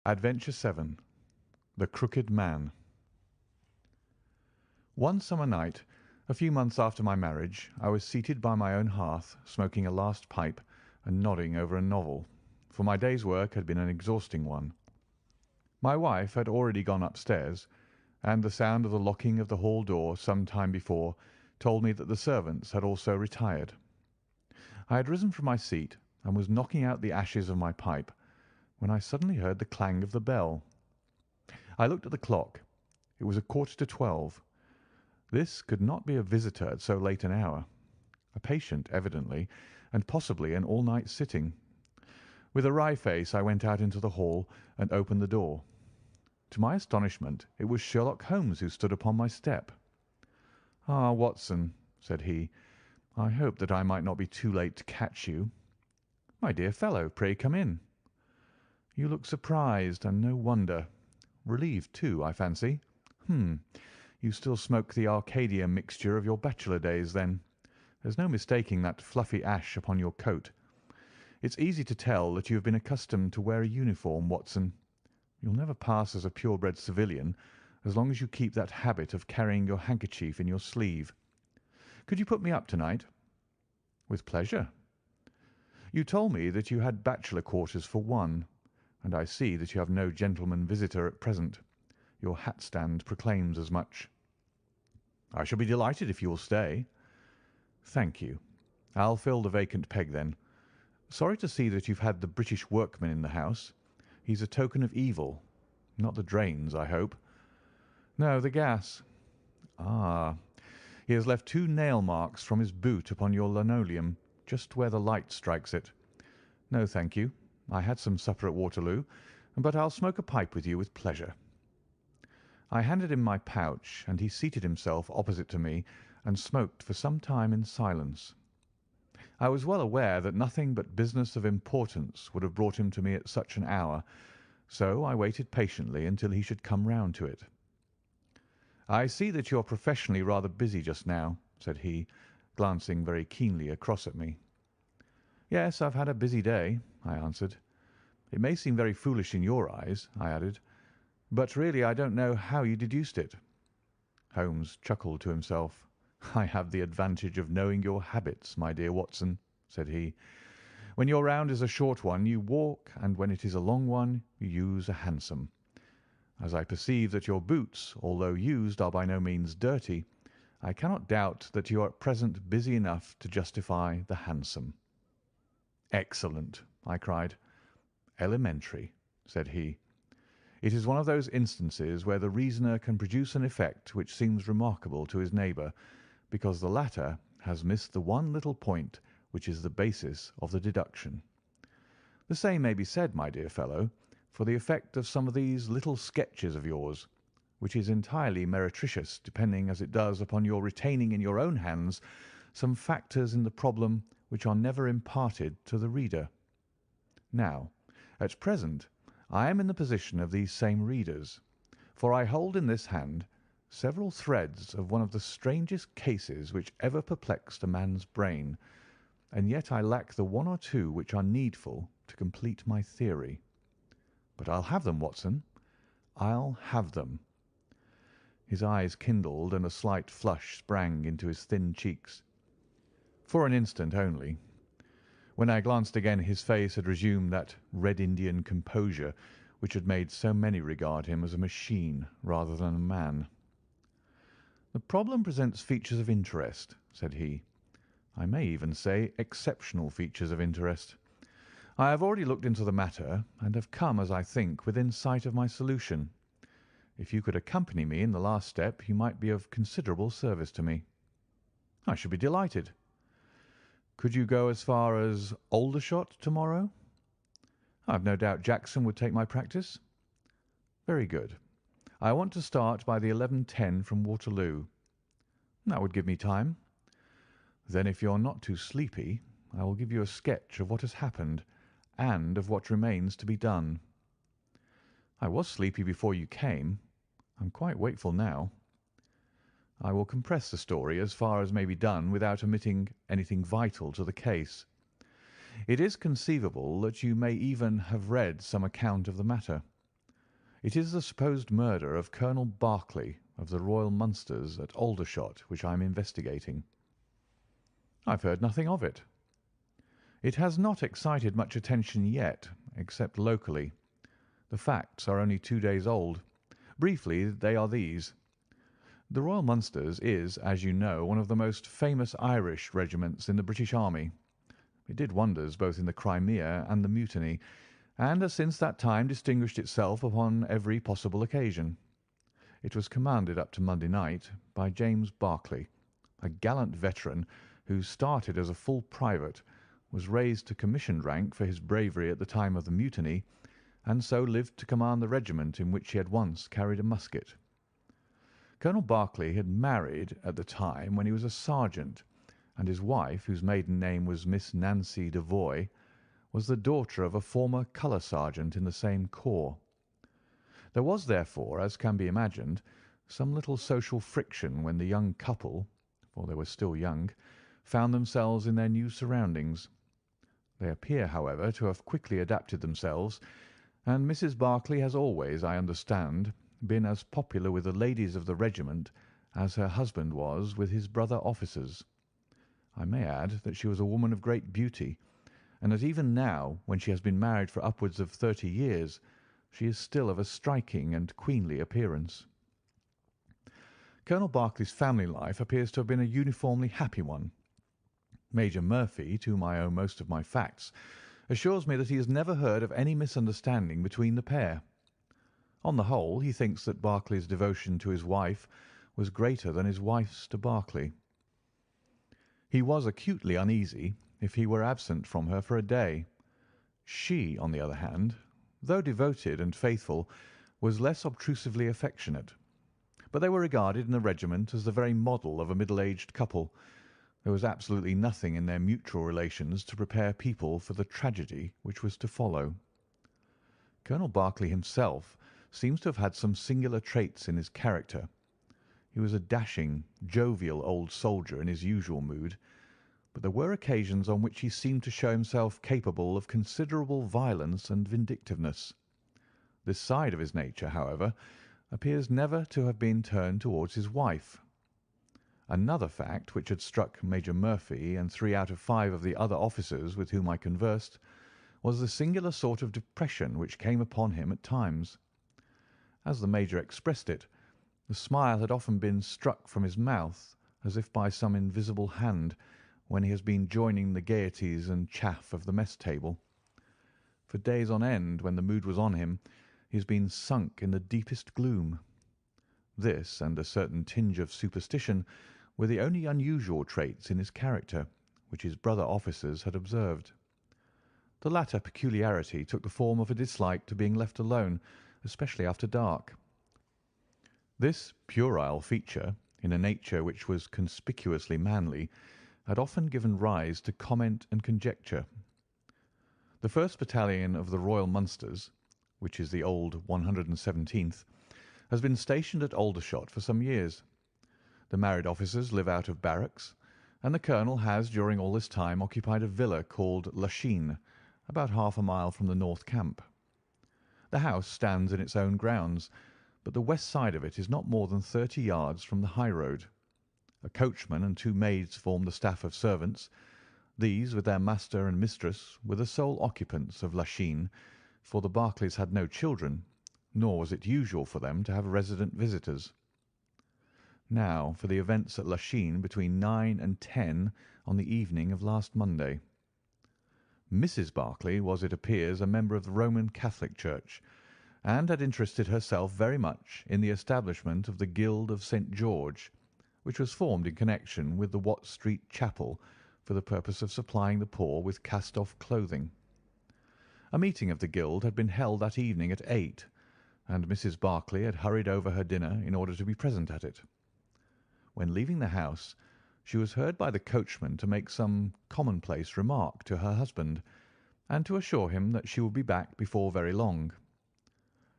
Adventure 7. The Crooked Man. One summer night, a few months after my marriage, I was seated by my own hearth, smoking a last pipe and nodding over a novel, for my day's work had been an exhausting one. My wife had already gone upstairs, and the sound of the locking of the hall door some time before told me that the servants had also retired. I had risen from my seat and was knocking out the ashes of my pipe, when I suddenly heard the clang of the bell. I looked at the clock. It was 11:45. This could not be a visitor at so late an hour. A patient, evidently, and possibly an all-night sitting. With a wry face, I went out into the hall and opened the door. To my astonishment, it was Sherlock Holmes who stood upon my step. "Ah, Watson," said he, "I hoped that I might not be too late to catch you." "My dear fellow, pray come in." "You look surprised, and no wonder. Relieved, too, I fancy. You still smoke the Arcadia mixture of your bachelor days, then. There's no mistaking that fluffy ash upon your coat. It's easy to tell that you have been accustomed to wear a uniform, Watson. You'll never pass as a purebred civilian as long as you keep that habit of carrying your handkerchief in your sleeve. Could you put me up tonight?" "With pleasure." "You told me that you had bachelor quarters for one, and I see that you have no gentleman visitor at present. Your hat stand proclaims as much." "I shall be delighted if you will stay." "Thank you. I'll fill the vacant peg, then. Sorry to see that you've had the British workman in the house. He's a token of evil. Not the drains, I hope?" "No, the gas." "Ah, he has left 2 nail marks from his boot upon your linoleum, just where the light strikes it. No, thank you. I had some supper at Waterloo, but I'll smoke a pipe with you with pleasure." I handed him my pouch, and he seated himself opposite to me and smoked for some time in silence. I was well aware that nothing but business of importance would have brought him to me at such an hour, so I waited patiently until he should come round to it. "I see that you are professionally rather busy just now," said he, glancing very keenly across at me. "Yes, I've had a busy day," I answered. "It may seem very foolish in your eyes," I added, "but really I don't know how you deduced it." Holmes chuckled to himself. "I have the advantage of knowing your habits, my dear Watson," said he. "When your round is a short one, you walk, and when it is a long one, you use a hansom. As I perceive that your boots, although used, are by no means dirty, I cannot doubt that you are at present busy enough to justify the hansom." "Excellent!" I cried. "Elementary," said he. "It is one of those instances where the reasoner can produce an effect which seems remarkable to his neighbour, because the latter has missed the one little point which is the basis of the deduction. The same may be said, my dear fellow, for the effect of some of these little sketches of yours, which is entirely meretricious, depending as it does upon your retaining in your own hands some factors in the problem which are never imparted to the reader. Now, at present, I am in the position of these same readers, for I hold in this hand several threads of one of the strangest cases which ever perplexed a man's brain, and yet I lack the one or two which are needful to complete my theory. But I'll have them, Watson. I'll have them." His eyes kindled, and a slight flush sprang into his thin cheeks. For an instant only. When I glanced again, his face had resumed that Red Indian composure which had made so many regard him as a machine rather than a man. "The problem presents features of interest," said he. "I may even say exceptional features of interest. I have already looked into the matter, and have come, as I think, within sight of my solution. If you could accompany me in the last step, you might be of considerable service to me." "I should be delighted." "Could you go as far as Aldershot to-morrow?" "I have no doubt Jackson would take my practice." "Very good. I want to start by the 11:10 from Waterloo." "That would give me time." "Then, if you're not too sleepy, I will give you a sketch of what has happened and of what remains to be done." "I was sleepy before you came. I'm quite wakeful now." "I will compress the story as far as may be done without omitting anything vital to the case. It is conceivable that you may even have read some account of the matter. It is the supposed murder of Colonel Berkeley of the Royal Munsters at Aldershot which I am investigating." "I've heard nothing of it." "It has not excited much attention yet, except locally. The facts are only 2 days old. Briefly, they are these. The Royal Munsters is, as you know, one of the most famous Irish regiments in the British Army. It did wonders both in the Crimea and the Mutiny, and has since that time distinguished itself upon every possible occasion. It was commanded up to Monday night by James Berkeley, a gallant veteran who started as a full private, was raised to commissioned rank for his bravery at the time of the Mutiny, and so lived to command the regiment in which he had once carried a musket. Colonel Berkeley had married at the time when he was a sergeant, and his wife, whose maiden name was Miss Nancy Devoy, was the daughter of a former colour sergeant in the same corps. There was, therefore, as can be imagined, some little social friction when the young couple, for they were still young, found themselves in their new surroundings. They appear, however, to have quickly adapted themselves, and Mrs. Berkeley has always, I understand, been as popular with the ladies of the regiment as her husband was with his brother officers. I may add that she was a woman of great beauty, and that even now, when she has been married for upwards of 30 years, she is still of a striking and queenly appearance. Colonel Berkeley's family life appears to have been a uniformly happy one. Major Murphy, to whom I owe most of my facts, assures me that he has never heard of any misunderstanding between the pair. On the whole, he thinks that Berkeley's devotion to his wife was greater than his wife's to Berkeley. He was acutely uneasy if he were absent from her for a day. She, on the other hand, though devoted and faithful, was less obtrusively affectionate. But they were regarded in the regiment as the very model of a middle-aged couple. There was absolutely nothing in their mutual relations to prepare people for the tragedy which was to follow. Colonel Berkeley himself seems to have had some singular traits in his character. He was a dashing, jovial old soldier in his usual mood, but there were occasions on which he seemed to show himself capable of considerable violence and vindictiveness. This side of his nature, however, appears never to have been turned towards his wife. Another fact which had struck Major Murphy and 3 out of 5 of the other officers with whom I conversed was the singular sort of depression which came upon him at times. As the Major expressed it, the smile had often been struck from his mouth as if by some invisible hand when he has been joining the gaieties and chaff of the mess table. For days on end, when the mood was on him, he has been sunk in the deepest gloom. This, and a certain tinge of superstition, were the only unusual traits in his character which his brother officers had observed. The latter peculiarity took the form of a dislike to being left alone, especially after dark. This puerile feature, in a nature which was conspicuously manly, had often given rise to comment and conjecture. The 1st Battalion of the Royal Munsters, which is the old 117th, has been stationed at Aldershot for some years. The married officers live out of barracks, and the colonel has during all this time occupied a villa called Lachine, about half a mile from the North Camp. The house stands in its own grounds, but the west side of it is not more than 30 yards from the high road. A coachman and 2 maids form the staff of servants. These, with their master and mistress, were the sole occupants of Lachine, for the Berkeleys had no children, nor was it usual for them to have resident visitors. Now for the events at Lachine between 9 and 10 on the evening of last Monday. Mrs. Berkeley was, it appears, a member of the Roman Catholic Church, and had interested herself very much in the establishment of the Guild of St. George, which was formed in connection with the Watt Street Chapel for the purpose of supplying the poor with cast-off clothing. A meeting of the Guild had been held that evening at 8, and Mrs. Berkeley had hurried over her dinner in order to be present at it. When leaving the house, she was heard by the coachman to make some commonplace remark to her husband, and to assure him that she would be back before very long.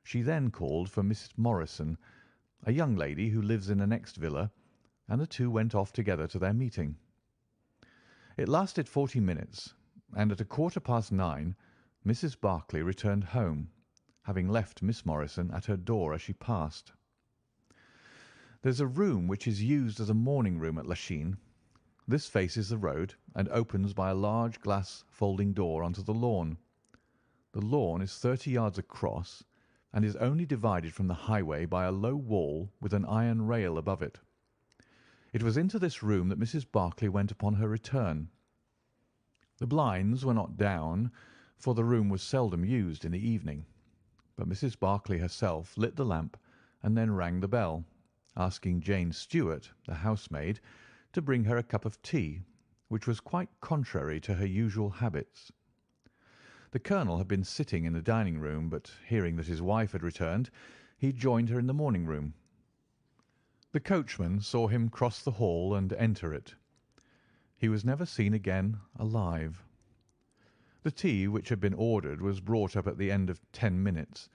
She then called for Miss Morrison, a young lady who lives in the next villa, and the two went off together to their meeting. It lasted 40 minutes, and at 9:15 Mrs. Berkeley returned home, having left Miss Morrison at her door as she passed. There's a room which is used as a morning room at Lachine. This faces the road and opens by a large glass folding door onto the lawn. The lawn is 30 yards across and is only divided from the highway by a low wall with an iron rail above it. It was into this room that Mrs. Barclay went upon her return. The blinds were not down, for the room was seldom used in the evening, but Mrs. Barclay herself lit the lamp and then rang the bell, asking Jane Stewart, the housemaid, to bring her a cup of tea, which was quite contrary to her usual habits. The colonel had been sitting in the dining-room, but hearing that his wife had returned, he joined her in the morning-room. The coachman saw him cross the hall and enter it. He was never seen again alive. The tea which had been ordered was brought up at the end of 10 minutes,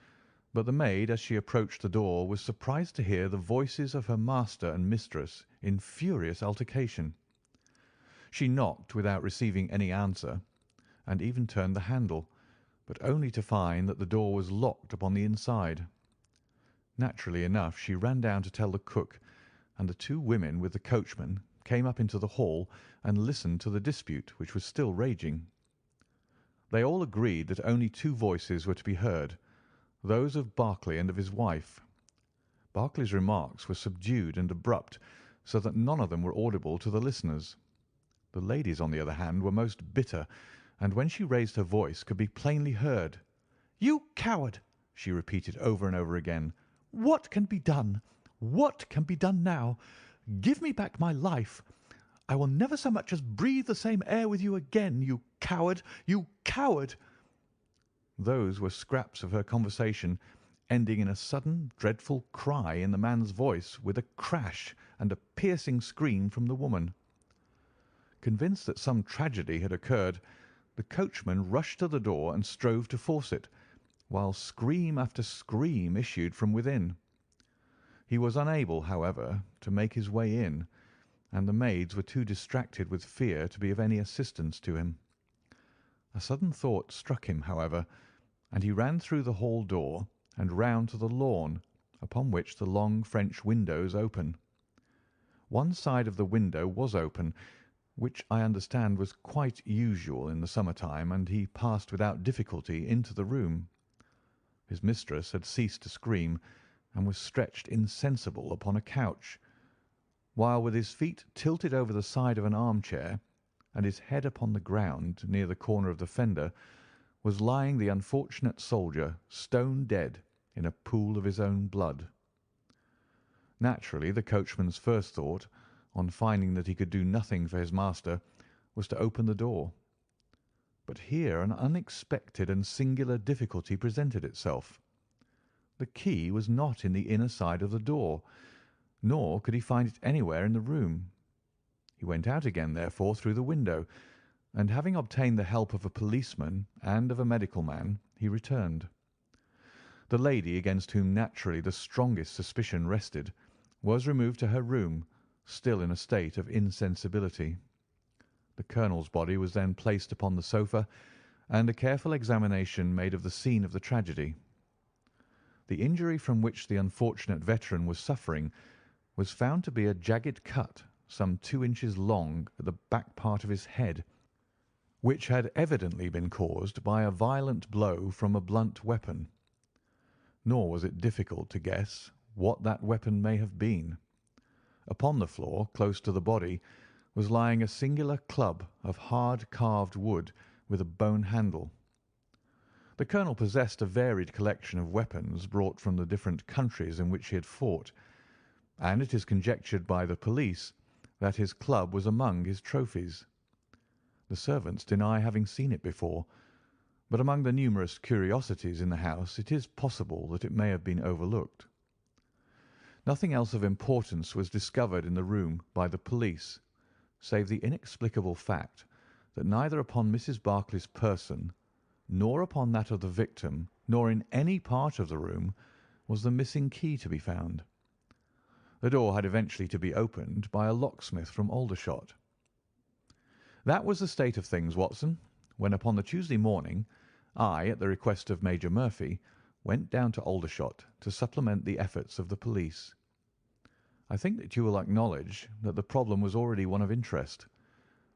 but the maid, as she approached the door, was surprised to hear the voices of her master and mistress in furious altercation. She knocked without receiving any answer, and even turned the handle, but only to find that the door was locked upon the inside. Naturally enough, she ran down to tell the cook, and the two women with the coachman came up into the hall and listened to the dispute which was still raging. They all agreed that only two voices were to be heard, those of Barclay and of his wife. Barclay's remarks were subdued and abrupt, so that none of them were audible to the listeners. The ladies, on the other hand, were most bitter, and when she raised her voice could be plainly heard. "You coward!" she repeated over and over again. "What can be done? What can be done now? Give me back my life. I will never so much as breathe the same air with you again, you coward! You coward!" Those were scraps of her conversation, ending in a sudden, dreadful cry in the man's voice, with a crash and a piercing scream from the woman. Convinced that some tragedy had occurred, the coachman rushed to the door and strove to force it, while scream after scream issued from within. He was unable, however, to make his way in, and the maids were too distracted with fear to be of any assistance to him. A sudden thought struck him, however, and he ran through the hall door and round to the lawn, upon which the long French windows open. One side of the window was open, which I understand was quite usual in the summer-time, and he passed without difficulty into the room. His mistress had ceased to scream, and was stretched insensible upon a couch, while with his feet tilted over the side of an armchair, and his head upon the ground near the corner of the fender, was lying the unfortunate soldier, stone dead, in a pool of his own blood. Naturally, the coachman's first thought, on finding that he could do nothing for his master, was to open the door. But here an unexpected and singular difficulty presented itself. The key was not in the inner side of the door, nor could he find it anywhere in the room. He went out again, therefore, through the window, and having obtained the help of a policeman and of a medical man, he returned. The lady, against whom naturally the strongest suspicion rested, was removed to her room, still in a state of insensibility. The colonel's body was then placed upon the sofa, and a careful examination made of the scene of the tragedy. The injury from which the unfortunate veteran was suffering was found to be a jagged cut some 2 inches long at the back part of his head, which had evidently been caused by a violent blow from a blunt weapon. Nor was it difficult to guess what that weapon may have been. Upon the floor, close to the body, was lying a singular club of hard carved wood with a bone handle. The colonel possessed a varied collection of weapons brought from the different countries in which he had fought, and it is conjectured by the police that his club was among his trophies. The servants deny having seen it before, but among the numerous curiosities in the house it is possible that it may have been overlooked. Nothing else of importance was discovered in the room by the police, save the inexplicable fact that neither upon Mrs. Barclay's person, nor upon that of the victim, nor in any part of the room, was the missing key to be found. The door had eventually to be opened by a locksmith from Aldershot. That was the state of things, Watson, when upon the Tuesday morning I, at the request of Major Murphy, went down to Aldershot to supplement the efforts of the police. I think that you will acknowledge that the problem was already one of interest,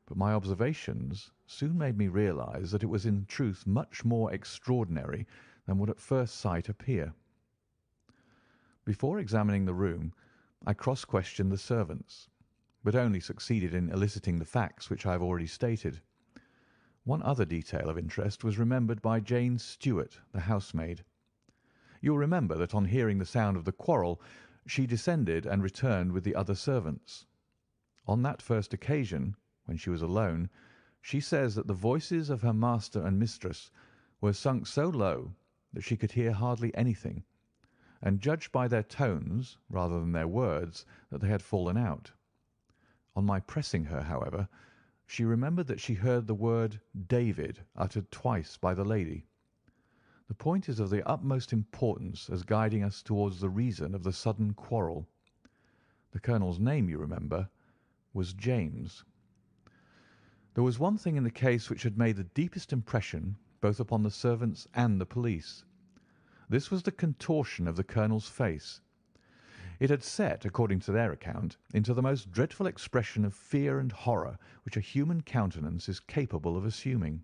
but my observations soon made me realize that it was in truth much more extraordinary than would at first sight appear. Before examining the room, I cross-questioned the servants, but only succeeded in eliciting the facts which I have already stated. One other detail of interest was remembered by Jane Stewart, the housemaid. You will remember that on hearing the sound of the quarrel, she descended and returned with the other servants. On that first occasion, when she was alone, she says that the voices of her master and mistress were sunk so low that she could hear hardly anything, and judged by their tones rather than their words that they had fallen out. On my pressing her, however, she remembered that she heard the word David uttered twice by the lady. The point is of the utmost importance as guiding us towards the reason of the sudden quarrel. The colonel's name, you remember, was James. There was one thing in the case which had made the deepest impression both upon the servants and the police. This was the contortion of the colonel's face. It had set, according to their account, into the most dreadful expression of fear and horror which a human countenance is capable of assuming.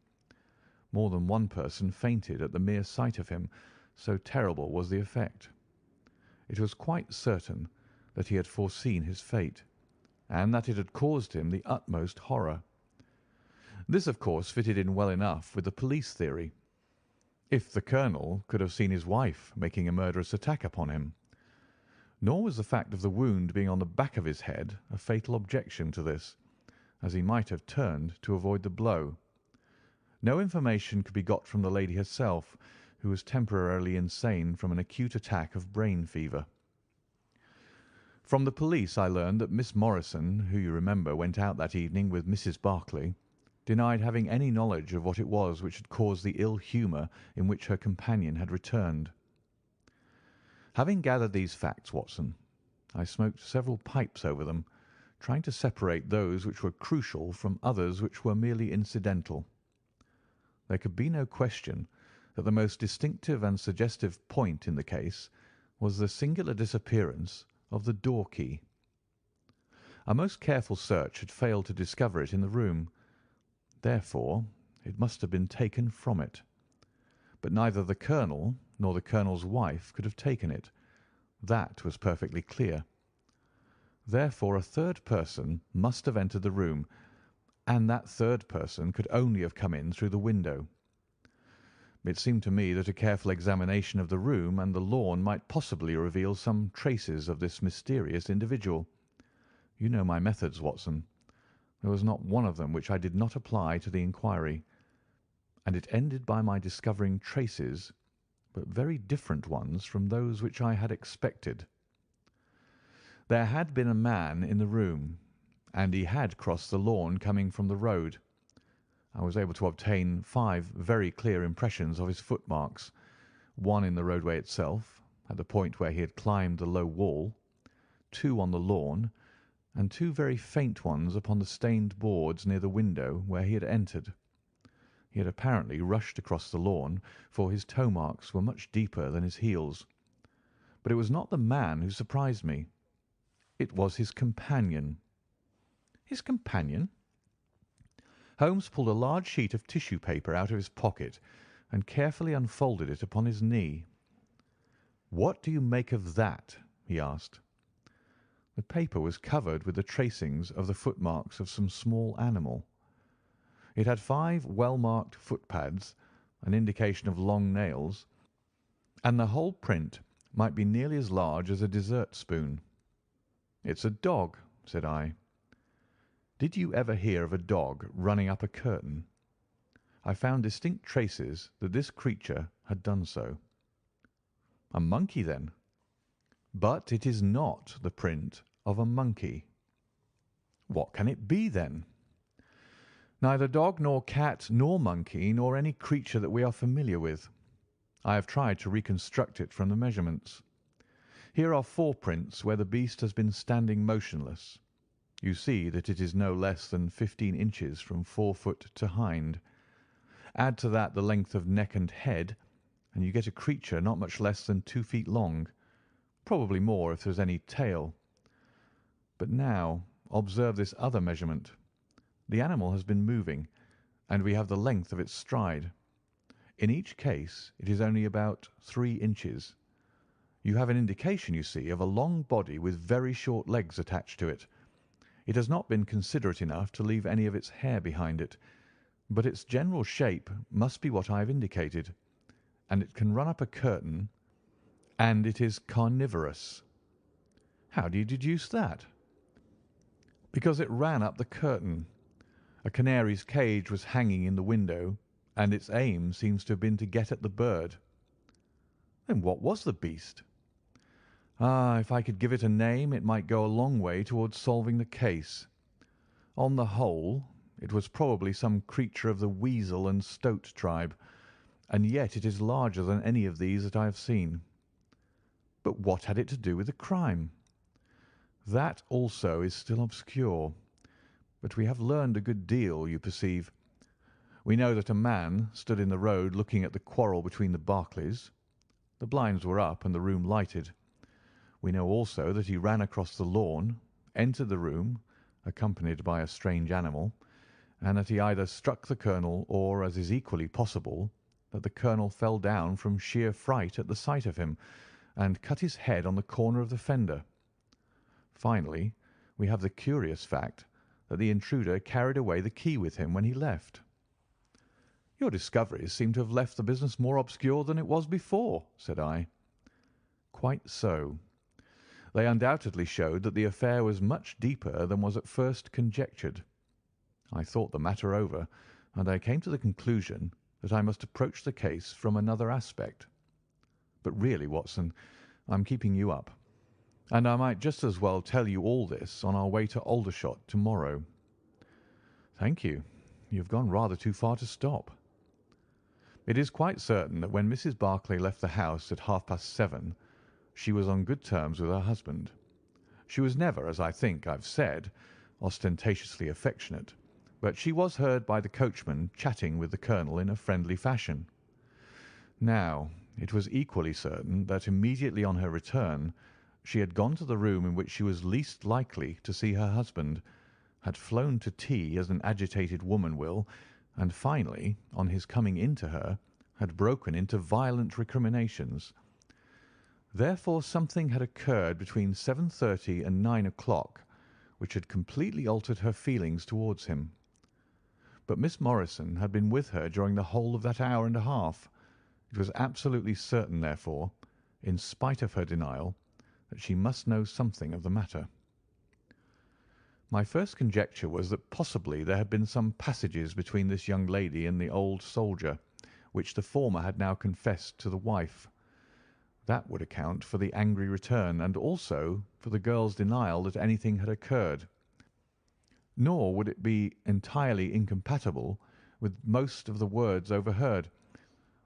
More than one person fainted at the mere sight of him, so terrible was the effect. It was quite certain that he had foreseen his fate, and that it had caused him the utmost horror. This, of course, fitted in well enough with the police theory. If the colonel could have seen his wife making a murderous attack upon him. Nor was the fact of the wound being on the back of his head a fatal objection to this, as he might have turned to avoid the blow. No information could be got from the lady herself, who was temporarily insane from an acute attack of brain fever. From the police I learned that Miss Morrison, who you remember went out that evening with Mrs. Barclay, denied having any knowledge of what it was which had caused the ill humour in which her companion had returned. Having gathered these facts, Watson, I smoked several pipes over them, trying to separate those which were crucial from others which were merely incidental. There could be no question that the most distinctive and suggestive point in the case was the singular disappearance of the door key. A most careful search had failed to discover it in the room. Therefore, it must have been taken from it. But neither the colonel nor the colonel's wife could have taken it. That was perfectly clear. Therefore, a third person must have entered the room, and that third person could only have come in through the window. It seemed to me that a careful examination of the room and the lawn might possibly reveal some traces of this mysterious individual. You know my methods, Watson. There was not one of them which I did not apply to the inquiry, and it ended by my discovering traces, but very different ones from those which I had expected. There had been a man in the room, and he had crossed the lawn coming from the road. I was able to obtain 5 very clear impressions of his footmarks, one in the roadway itself, at the point where he had climbed the low wall, 2 on the lawn, and 2 very faint ones upon the stained boards near the window where he had entered. He had apparently rushed across the lawn, for his toe marks were much deeper than his heels. But it was not the man who surprised me. It was his companion. His companion? Holmes pulled a large sheet of tissue paper out of his pocket and carefully unfolded it upon his knee. "What do you make of that?" he asked. The paper was covered with the tracings of the footmarks of some small animal. It had 5 well-marked footpads, an indication of long nails, and the whole print might be nearly as large as a dessert spoon. "It's a dog," said I. "Did you ever hear of a dog running up a curtain?" I found distinct traces that this creature had done so. "A monkey, then?" "But it is not the print of a monkey." "What can it be, then?" "Neither dog nor cat nor monkey nor any creature that we are familiar with. I have tried to reconstruct it from the measurements. Here are 4 prints where the beast has been standing motionless. You see that it is no less than 15 inches from forefoot to hind. Add to that the length of neck and head, and you get a creature not much less than 2 feet long, probably more if there is any tail. But now observe this other measurement. The animal has been moving, and we have the length of its stride. In each case it is only about 3 inches. You have an indication, you see, of a long body with very short legs attached to it. It has not been considerate enough to leave any of its hair behind it, but its general shape must be what I have indicated, and it can run up a curtain, and it is carnivorous. How do you deduce that? Because it ran up the curtain. A canary's cage was hanging in the window, and its aim seems to have been to get at the bird. Then what was the beast? Ah, if I could give it a name, it might go a long way towards solving the case. On the whole, it was probably some creature of the weasel and stoat tribe, and yet it is larger than any of these that I have seen. But what had it to do with the crime? That also is still obscure, but we have learned a good deal, you perceive. We know that a man stood in the road looking at the quarrel between the Barclays. The blinds were up and the room lighted. We know also that he ran across the lawn, entered the room, accompanied by a strange animal, and that he either struck the colonel or, as is equally possible, that the colonel fell down from sheer fright at the sight of him and cut his head on the corner of the fender. Finally, we have the curious fact that the intruder carried away the key with him when he left. Your discoveries seem to have left the business more obscure than it was before, said I. Quite so. They undoubtedly showed that the affair was much deeper than was at first conjectured. I thought the matter over, and I came to the conclusion that I must approach the case from another aspect. But really, Watson, I'm keeping you up, and I might just as well tell you all this on our way to Aldershot tomorrow. Thank you. You've gone rather too far to stop. It is quite certain that when Mrs. Barclay left the house at 7:30, she was on good terms with her husband. She was never, as I think I've said, ostentatiously affectionate, but she was heard by the coachman chatting with the colonel in a friendly fashion. Now, it was equally certain that immediately on her return she had gone to the room in which she was least likely to see her husband, had flown to tea as an agitated woman will, and finally, on his coming in to her, had broken into violent recriminations. Therefore something had occurred between 7:30 and 9 o'clock which had completely altered her feelings towards him. But Miss Morrison had been with her during the whole of that hour and a half. It was absolutely certain, therefore, in spite of her denial, that she must know something of the matter. My first conjecture was that possibly there had been some passages between this young lady and the old soldier, which the former had now confessed to the wife. That would account for the angry return, and also for the girl's denial that anything had occurred. Nor would it be entirely incompatible with most of the words overheard.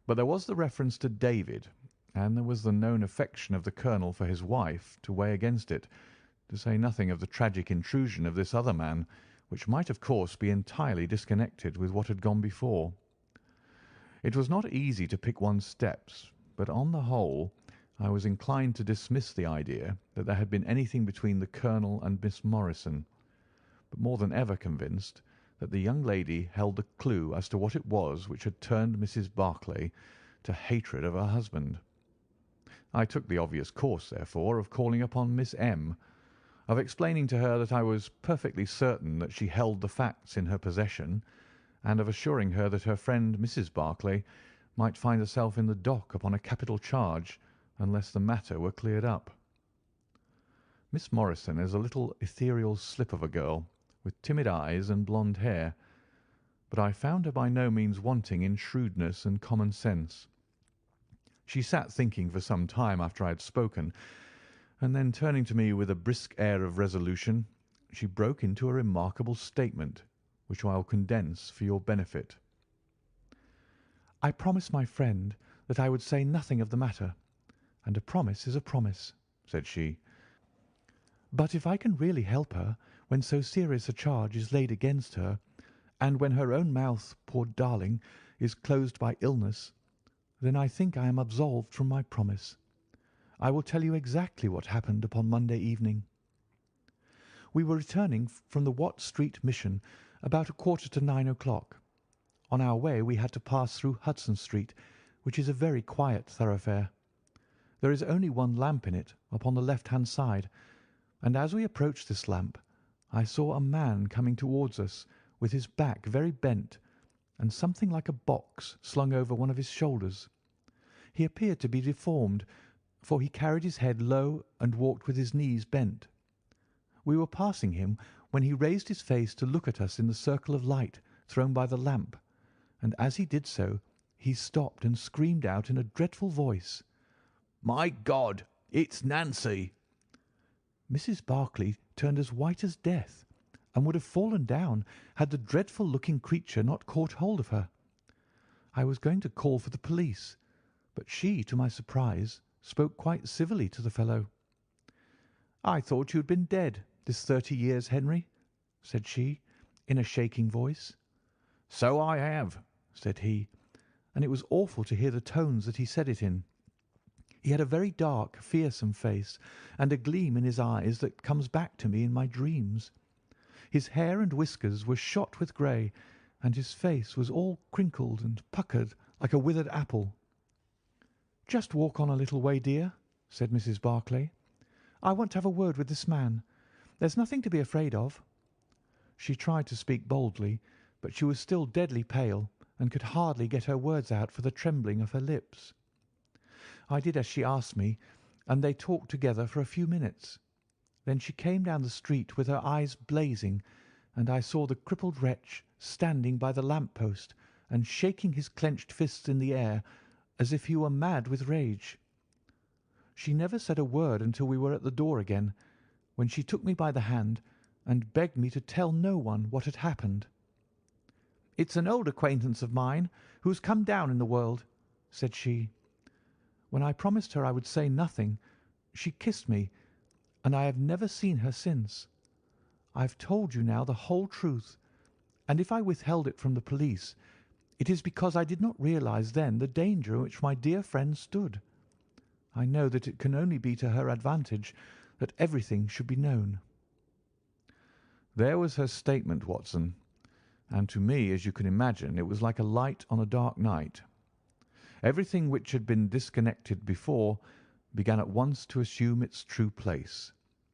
But there was the reference to David, and there was the known affection of the colonel for his wife to weigh against it, to say nothing of the tragic intrusion of this other man, which might of course be entirely disconnected with what had gone before. It was not easy to pick one's steps, but on the whole I was inclined to dismiss the idea that there had been anything between the colonel and Miss Morrison, but more than ever convinced that the young lady held the clue as to what it was which had turned Mrs. Barclay to hatred of her husband. I took the obvious course, therefore, of calling upon Miss M., of explaining to her that I was perfectly certain that she held the facts in her possession, and of assuring her that her friend Mrs. Barclay might find herself in the dock upon a capital charge unless the matter were cleared up. Miss Morrison is a little ethereal slip of a girl, with timid eyes and blonde hair, but I found her by no means wanting in shrewdness and common sense. She sat thinking for some time after I had spoken, and then turning to me with a brisk air of resolution, she broke into a remarkable statement, which I will condense for your benefit. "I promised my friend that I would say nothing of the matter, and a promise is a promise," said she. "But if I can really help her when so serious a charge is laid against her, and when her own mouth, poor darling, is closed by illness, "Then I think I am absolved from my promise. I will tell you exactly what happened upon Monday evening. We were returning from the Watt Street Mission about 8:45. On our way we had to pass through Hudson Street, which is a very quiet thoroughfare. There is only one lamp in it, upon the left-hand side, and as we approached this lamp I saw a man coming towards us with his back very bent and something like a box slung over one of his shoulders. He appeared to be deformed, for he carried his head low and walked with his knees bent. We were passing him when he raised his face to look at us in the circle of light thrown by the lamp, and as he did so he stopped and screamed out in a dreadful voice, "My God, it's Nancy!" Mrs. Barclay turned as white as death, and would have fallen down had the dreadful-looking creature not caught hold of her. I was going to call for the police, but she, to my surprise, spoke quite civilly to the fellow. "I thought you had been dead this 30 years, Henry," said she, in a shaking voice. "So I have," said he, and it was awful to hear the tones that he said it in. He had a very dark, fearsome face, and a gleam in his eyes that comes back to me in my dreams. His hair and whiskers were shot with grey, and his face was all crinkled and puckered like a withered apple. "Just walk on a little way, dear," said Mrs. Barclay. "I want to have a word with this man. There's nothing to be afraid of." She tried to speak boldly, but she was still deadly pale, and could hardly get her words out for the trembling of her lips. I did as she asked me, and they talked together for a few minutes. Then she came down the street with her eyes blazing, and I saw the crippled wretch standing by the lamp-post and shaking his clenched fists in the air as if he were mad with rage. She never said a word until we were at the door again, when she took me by the hand and begged me to tell no one what had happened. "It's an old acquaintance of mine who has come down in the world," said she. When I promised her I would say nothing, she kissed me, and I have never seen her since. I have told you now the whole truth, and if I withheld it from the police, it is because I did not realize then the danger in which my dear friend stood. I know that it can only be to her advantage that everything should be known." There was her statement, Watson, and to me, as you can imagine, it was like a light on a dark night. Everything which had been disconnected before began at once to assume its true place,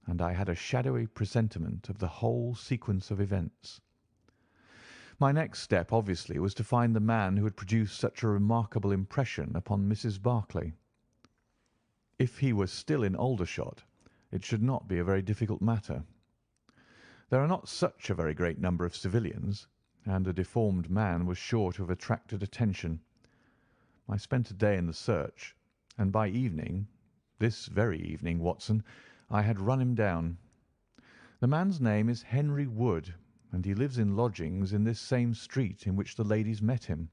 and I had a shadowy presentiment of the whole sequence of events. My next step, obviously, was to find the man who had produced such a remarkable impression upon Mrs. Barclay. If he was still in Aldershot, it should not be a very difficult matter. There are not such a very great number of civilians, and a deformed man was sure to have attracted attention. I spent a day in the search, and by evening, this very evening, Watson, I had run him down. The man's name is Henry Wood, and he lives in lodgings in this same street in which the ladies met him.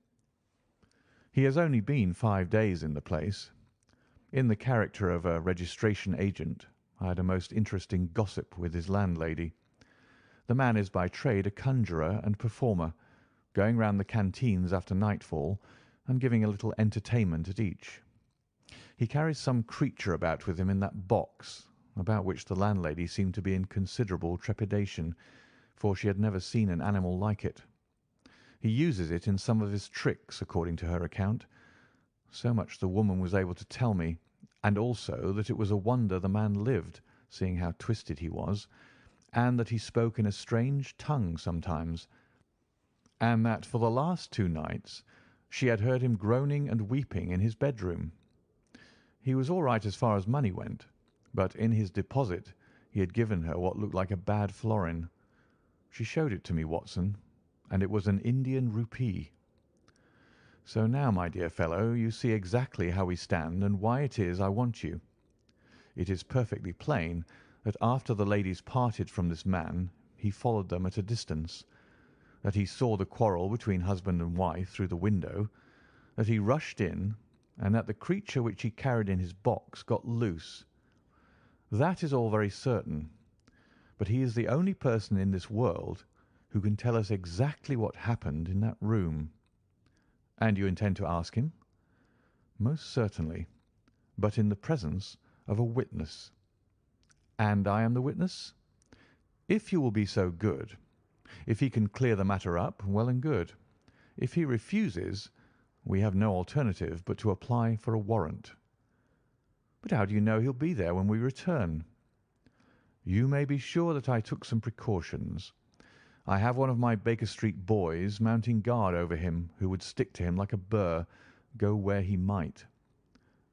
He has only been 5 days in the place. In the character of a registration agent, I had a most interesting gossip with his landlady. The man is by trade a conjurer and performer, going round the canteens after nightfall and giving a little entertainment at each. He carries some creature about with him in that box, about which the landlady seemed to be in considerable trepidation, for she had never seen an animal like it. He uses it in some of his tricks, according to her account. So much the woman was able to tell me, and also that it was a wonder the man lived, seeing how twisted he was, and that he spoke in a strange tongue sometimes, and that for the last 2 nights she had heard him groaning and weeping in his bedroom. He was all right as far as money went, but in his deposit he had given her what looked like a bad florin. She showed it to me, Watson, and it was an Indian rupee. So now, my dear fellow, you see exactly how we stand and why it is I want you. It is perfectly plain that after the ladies parted from this man he followed them at a distance, that he saw the quarrel between husband and wife through the window, that he rushed in, and that the creature which he carried in his box got loose. That is all very certain, but he is the only person in this world who can tell us exactly what happened in that room." "And you intend to ask him?" Most certainly, but in the presence of a witness. And I am the witness? If you will be so good. If he can clear the matter up, well and good. If he refuses, we have no alternative but to apply for a warrant. But how do you know he'll be there when we return? You may be sure that I took some precautions. I have one of my Baker Street boys mounting guard over him, who would stick to him like a burr, go where he might.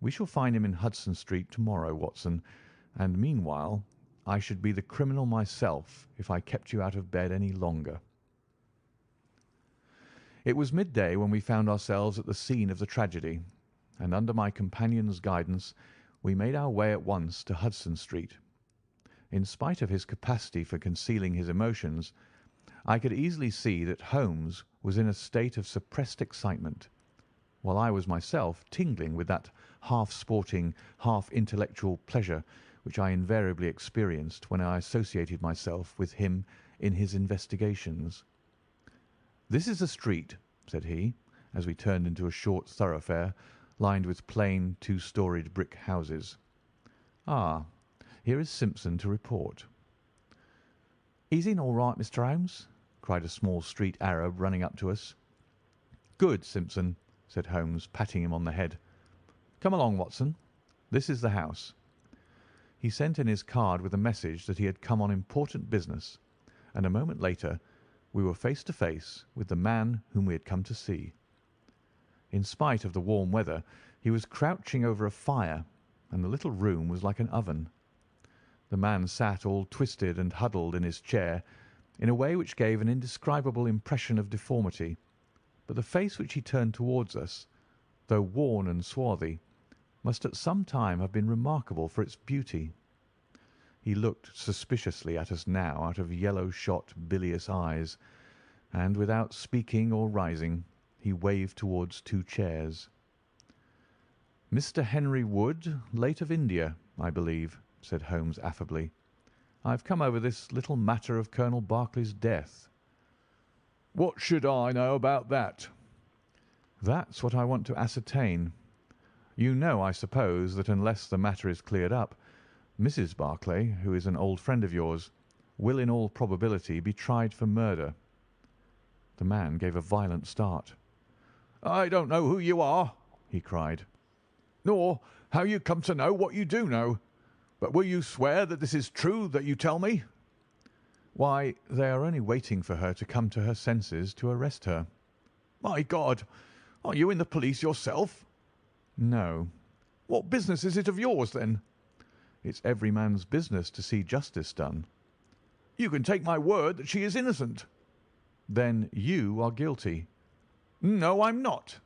We shall find him in Hudson Street tomorrow, Watson, and meanwhile I should be the criminal myself if I kept you out of bed any longer. It was midday when we found ourselves at the scene of the tragedy, and under my companion's guidance we made our way at once to Hudson Street. In spite of his capacity for concealing his emotions, I could easily see that Holmes was in a state of suppressed excitement, while I was myself tingling with that half-sporting, half-intellectual pleasure which I invariably experienced when I associated myself with him in his investigations. "This is the street," said he, as we turned into a short thoroughfare lined with plain two-storied brick houses. "Ah, here is Simpson to report." "He's in all right, Mr. Holmes," cried a small street Arab running up to us. "Good, Simpson," said Holmes, patting him on the head. "Come along, Watson. This is the house." He sent in his card with a message that he had come on important business, and a moment later we were face to face with the man whom we had come to see. In spite of the warm weather, he was crouching over a fire, and the little room was like an oven. The man sat all twisted and huddled in his chair, in a way which gave an indescribable impression of deformity, but the face which he turned towards us, though worn and swarthy, must at some time have been remarkable for its beauty. He looked suspiciously at us now out of yellow-shot, bilious eyes, and without speaking or rising, he waved towards two chairs. "Mr. Henry Wood, late of India, I believe," said Holmes affably. "I have come over this little matter of Colonel Berkeley's death." "What should I know about that?" "That's what I want to ascertain. You know, I suppose, that unless the matter is cleared up, Mrs. Berkeley, who is an old friend of yours, will in all probability be tried for murder." The man gave a violent start. "I don't know who you are," he cried, "nor how you come to know what you do know. But will you swear that this is true that you tell me?" "Why, they are only waiting for her to come to her senses to arrest her." "My God! Are you in the police yourself?" "No." "What business is it of yours, then?" "It's every man's business to see justice done." "You can take my word that she is innocent." "Then you are guilty." "No, I'm not."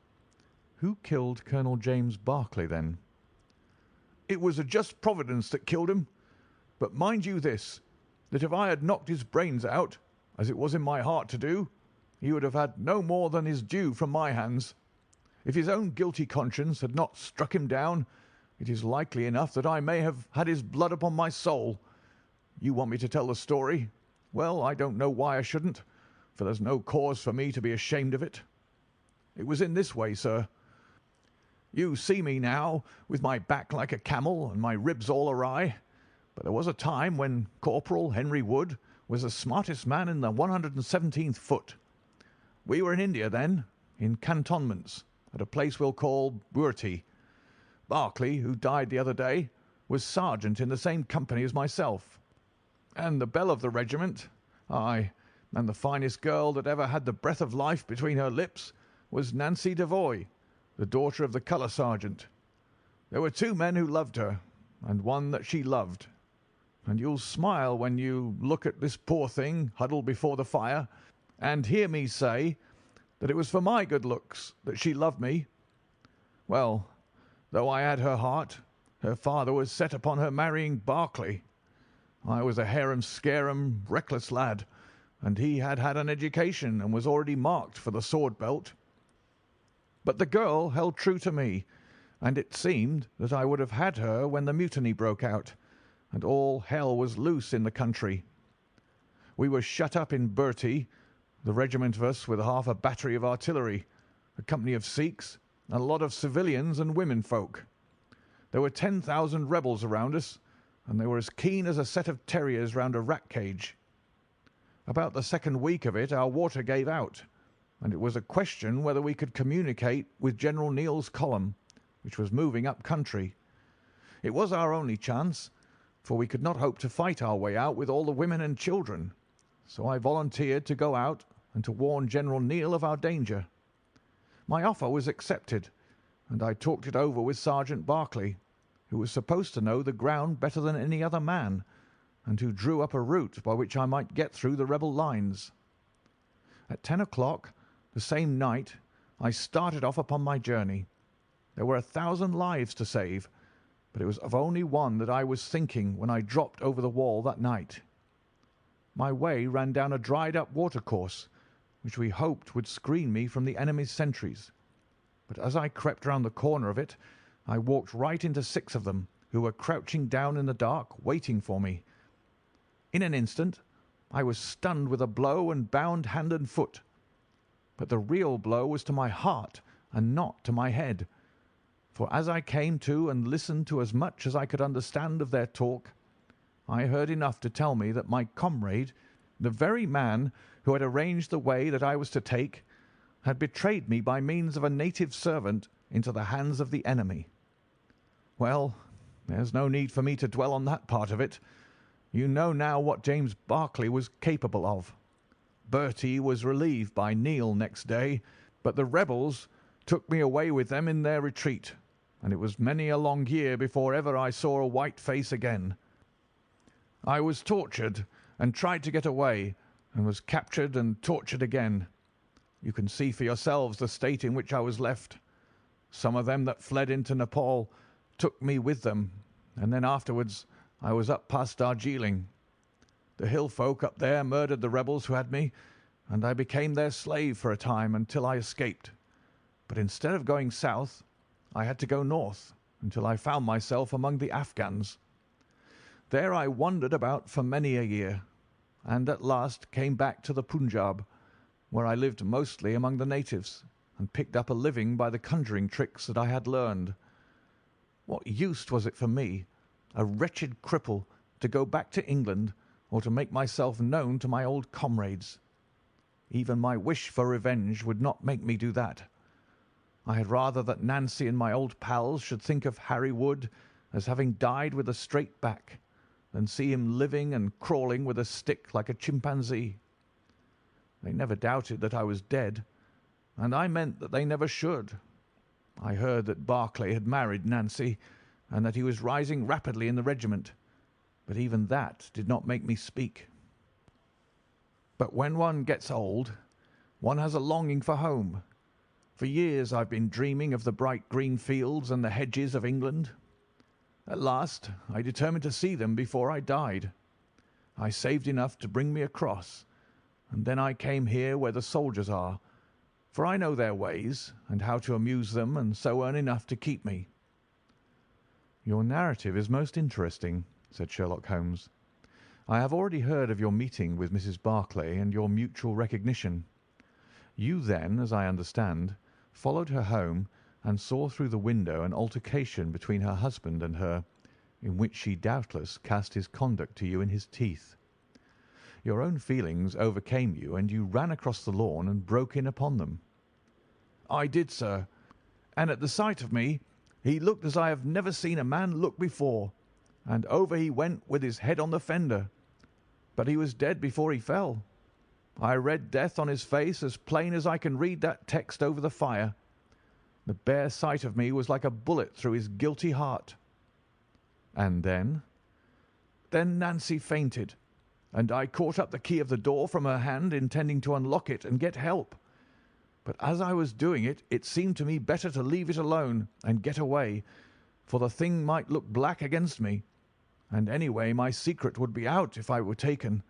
"Who killed Colonel James Berkeley, then?" "It was a just Providence that killed him. But mind you this, that if I had knocked his brains out, as it was in my heart to do, he would have had no more than his due from my hands. If his own guilty conscience had not struck him down, it is likely enough that I may have had his blood upon my soul. You want me to tell the story? Well, I don't know why I shouldn't, for there's no cause for me to be ashamed of it. It was in this way, sir. You see me now, with my back like a camel and my ribs all awry, but there was a time when Corporal Henry Wood was the smartest man in the 117th foot. We were in India then, in cantonments, at a place we'll call Burti. Berkeley, who died the other day, was sergeant in the same company as myself. And the belle of the regiment, aye, and the finest girl that ever had the breath of life between her lips, was Nancy Devoy, the daughter of the colour sergeant. There were two men who loved her, and one that she loved. And you'll smile when you look at this poor thing huddled before the fire, and hear me say that it was for my good looks that she loved me. Well, though I had her heart, her father was set upon her marrying Berkeley. I was a harum-scarum, reckless lad, and he had had an education and was already marked for the sword belt. But the girl held true to me, and it seemed that I would have had her when the mutiny broke out, and all hell was loose in the country. We were shut up in Burti, the regiment of us with half a battery of artillery, a company of Sikhs, and a lot of civilians and women folk. There were 10,000 rebels around us, and they were as keen as a set of terriers round a rat cage. About the second week of it our water gave out, and it was a question whether we could communicate with General Neill's column, which was moving up country. It was our only chance, for we could not hope to fight our way out with all the women and children, so I volunteered to go out and to warn General Neill of our danger. My offer was accepted, and I talked it over with Sergeant Barclay, who was supposed to know the ground better than any other man, and who drew up a route by which I might get through the rebel lines. At 10 o'clock the same night I started off upon my journey. There were 1,000 lives to save, but it was of only one that I was thinking when I dropped over the wall that night. My way ran down a dried-up watercourse, which we hoped would screen me from the enemy's sentries. But as I crept round the corner of it, I walked right into 6 of them, who were crouching down in the dark, waiting for me. In an instant I was stunned with a blow and bound hand and foot. But the real blow was to my heart and not to my head. For as I came to and listened to as much as I could understand of their talk, I heard enough to tell me that my comrade, the very man who had arranged the way that I was to take, had betrayed me by means of a native servant into the hands of the enemy. Well, there's no need for me to dwell on that part of it. You know now what James Barclay was capable of. Bertie was relieved by Neil next day, but the rebels took me away with them in their retreat, and it was many a long year before ever I saw a white face again. I was tortured and tried to get away, and was captured and tortured again. You can see for yourselves the state in which I was left. Some of them that fled into Nepal took me with them, and then afterwards I was up past Darjeeling. The hill folk up there murdered the rebels who had me, and I became their slave for a time until I escaped. But instead of going south, I had to go north until I found myself among the Afghans. There I wandered about for many a year, and at last came back to the Punjab, where I lived mostly among the natives, and picked up a living by the conjuring tricks that I had learned. What use was it for me, a wretched cripple, to go back to England or to make myself known to my old comrades? Even my wish for revenge would not make me do that. I had rather that Nancy and my old pals should think of Harry Wood as having died with a straight back, than see him living and crawling with a stick like a chimpanzee. They never doubted that I was dead, and I meant that they never should. I heard that Barclay had married Nancy, and that he was rising rapidly in the regiment, but even that did not make me speak. But when one gets old, one has a longing for home. For years I've been dreaming of the bright green fields and the hedges of England. At last I determined to see them before I died. I saved enough to bring me across, and then I came here where the soldiers are, for I know their ways and how to amuse them, and so earn enough to keep me." "Your narrative is most interesting," said Sherlock Holmes. "I have already heard of your meeting with Mrs. Barclay and your mutual recognition. You then, as I understand, followed her home and saw through the window an altercation between her husband and her, in which she doubtless cast his conduct to you in his teeth. Your own feelings overcame you, and you ran across the lawn and broke in upon them." "I did, sir, and at the sight of me he looked as I have never seen a man look before, and over he went with his head on the fender. But he was dead before he fell. I read death on his face as plain as I can read that text over the fire. The bare sight of me was like a bullet through his guilty heart." "And then?" "Then Nancy fainted, and I caught up the key of the door from her hand, intending to unlock it and get help. But as I was doing it, it seemed to me better to leave it alone and get away, for the thing might look black against me, and anyway my secret would be out if I were taken.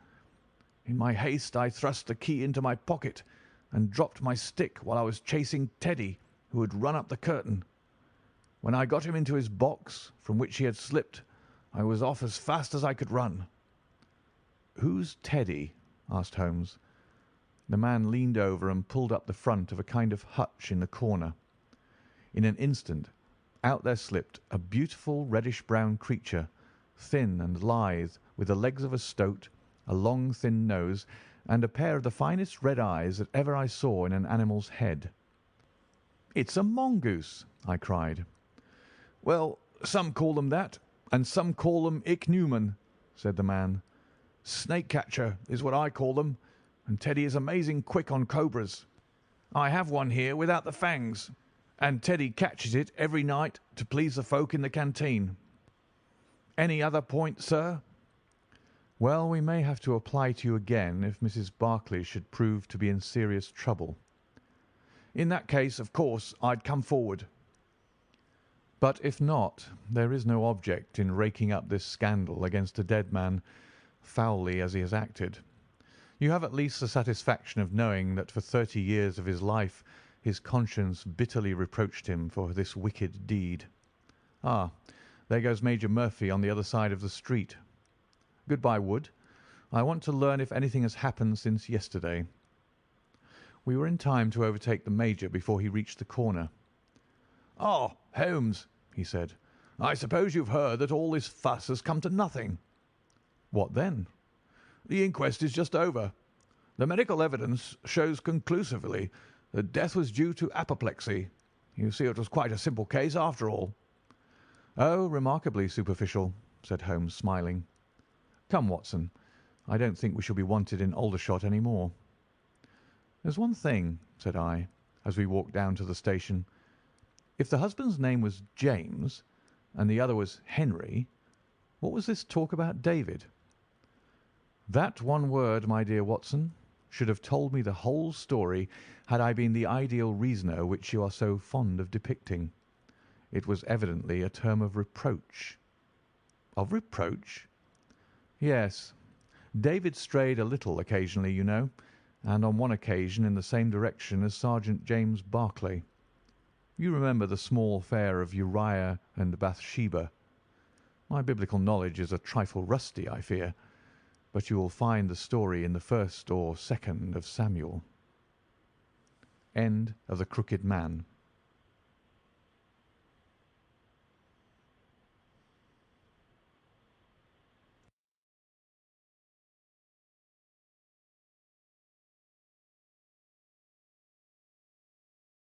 In my haste I thrust the key into my pocket and dropped my stick while I was chasing Teddy, who had run up the curtain. When I got him into his box, from which he had slipped, I was off as fast as I could run." "Who's Teddy?" asked Holmes. The man leaned over and pulled up the front of a kind of hutch in the corner. In an instant out there slipped a beautiful reddish-brown creature, thin and lithe, with the legs of a stoat, a long thin nose, and a pair of the finest red eyes that ever I saw in an animal's head. "It's a mongoose!" I cried. "Well, some call them that, and some call them ichneumon," said the man. "Snake-catcher is what I call them, and Teddy is amazing quick on cobras. I have one here without the fangs, and Teddy catches it every night to please the folk in the canteen. Any other point, sir?" "Well, we may have to apply to you again if Mrs. Barclay should prove to be in serious trouble." "In that case, of course, I'd come forward." "But if not, there is no object in raking up this scandal against a dead man, foully as he has acted. You have at least the satisfaction of knowing that for 30 years of his life his conscience bitterly reproached him for this wicked deed. Ah, there goes Major Murphy on the other side of the street. Good-bye, Wood. I want to learn if anything has happened since yesterday." We were in time to overtake the Major before he reached the corner. "Ah, Holmes," he said, "I suppose you've heard that all this fuss has come to nothing." "What then?" "The inquest is just over. The medical evidence shows conclusively that death was due to apoplexy. You see, it was quite a simple case after all." "Oh, remarkably superficial," said Holmes, smiling. "Come, Watson, I don't think we shall be wanted in Aldershot any more." "There's one thing," said I, as we walked down to the station. "If the husband's name was James and the other was Henry, what was this talk about David?" "That one word, my dear Watson, should have told me the whole story had I been the ideal reasoner which you are so fond of depicting. It was evidently a term of reproach." "Of reproach?" "Yes. David strayed a little occasionally, you know, and on one occasion in the same direction as Sergeant James Barclay. You remember the small affair of Uriah and Bathsheba. My biblical knowledge is a trifle rusty, I fear, but you will find the story in the 1st or 2nd of Samuel. End of The Crooked Man.